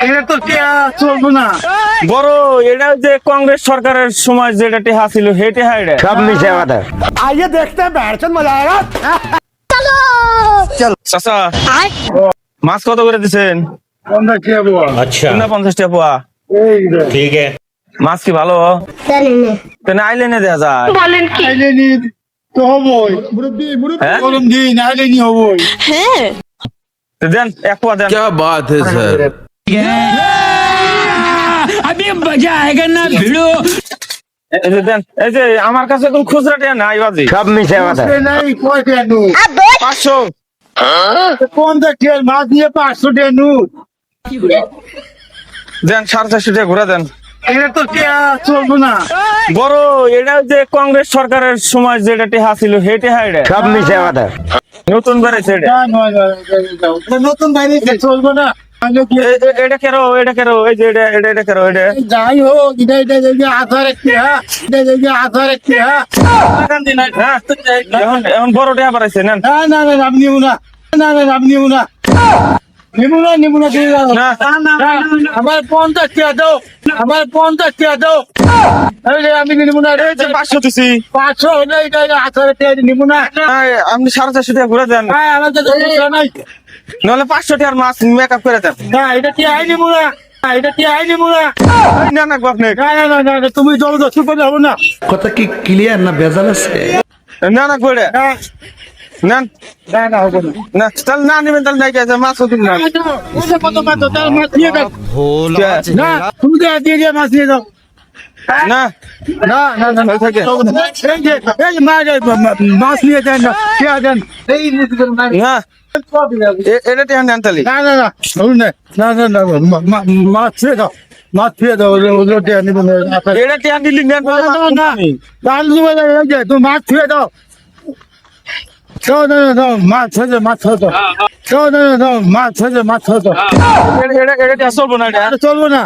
এটা তো চলবো না। বড় এটা যে কংগ্রেস সরকারের সময় যেটা টেহা ছিল সেই টেহা এটা সব মিশে কথা। आइए देखते हैं बैठ मजा आएगा। চাচা মাছ কত করে দিচ্ছেন? 50 টাকা বুয়া। अच्छा 50 টাকা পোয়া। এই রে। ठीक है। মাছ কি ভালো? তাহলে আইলেনে দেয়া যায়। আইলেনি তো হবই। হ্যাঁ? গরম দিন আইলেনি হবই। তো দেন এক পোয়া দেন। क्या बात है सर। এই যে দেন, এই যে আমার কাছে কোন খুচরা টিয়া নাই বাজি। সব মিশে কথা। সে নাই পয়সা নু। 500 50 টাকা মাছ নিয়ে 500 টাকা নু। দেন 450 টাকা ঘুরা দেন। এটা তো চলবো না। বড় এটা যে কংগ্রেস সরকারের সময় যেটা টেহা ছিল সেই টেহা এটা সব মিশে কথা। নতুন বেড়েছে এটা। এটা নতুন বাইরে চলবো না। আগে কি এটা কেরো এই যে এটা কেরো এটা যাই হোক এটা যদি আধার একটি এটা আধার একটি হ্যাঁ এখন বড় টেহা বাড়াইছে নেন। না আপনি নিবো না। আপনি নিবো না। নিবো না দিয়ে দাও। না। আমার 50 টাকা দাও। আমার 50 টাকা দাও। আমি নিবো না। এই যে 500 দিছি। 500 হলে এটা আধার টাকা নিবো না। আপনি 450 টাকা ঘুরে দেন, হ্যাঁ আমার কাছে পয়সা নাই। নাহলে 500 টাকার মাছ মেকআপ করে দেন। না এটা কি আই নিবো না। এটা কি আই নিবো না। না না আপনি না তুমি জবরদস্তি করে যাবো না। কথা কি ক্লিয়ার না ভেজাল আছে? না করে হ্যাঁ। নেন। না হবে না। না তাহলে না নেবেন তাহলে নাই গেছে মাছ দিন না। কত তার মাছ নিয়ে দাও। না তুমি দিয়ে মাছ নিয়ে দাও। না না থাকে। এই মাছ নিয়ে দেন না কে দেন এই না এটা টেহা নেন তাহলে। না মাছ ছেড়ে দাও। মাছ ছেড়ে দাও ওদের টেয়া নিব না। এটা টেহা দিলি নেন। তুমি মাছ ছেড়ে দাও। দাও মাছ ছেড়ে মাছ ছেড়ে দাও। মাছ ছেড়ে মাছ ছেড়ে দাও। এটা টেহা চলবো না এটা। চলবো না।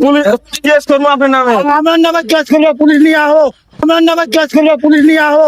পুলিশ কেস করবো আপনার নামে। আমার নামে কেস করলে পুলিশ নিয়ে আহো। আমার নামে কেস করলে পুলিশ নিয়ে আহো।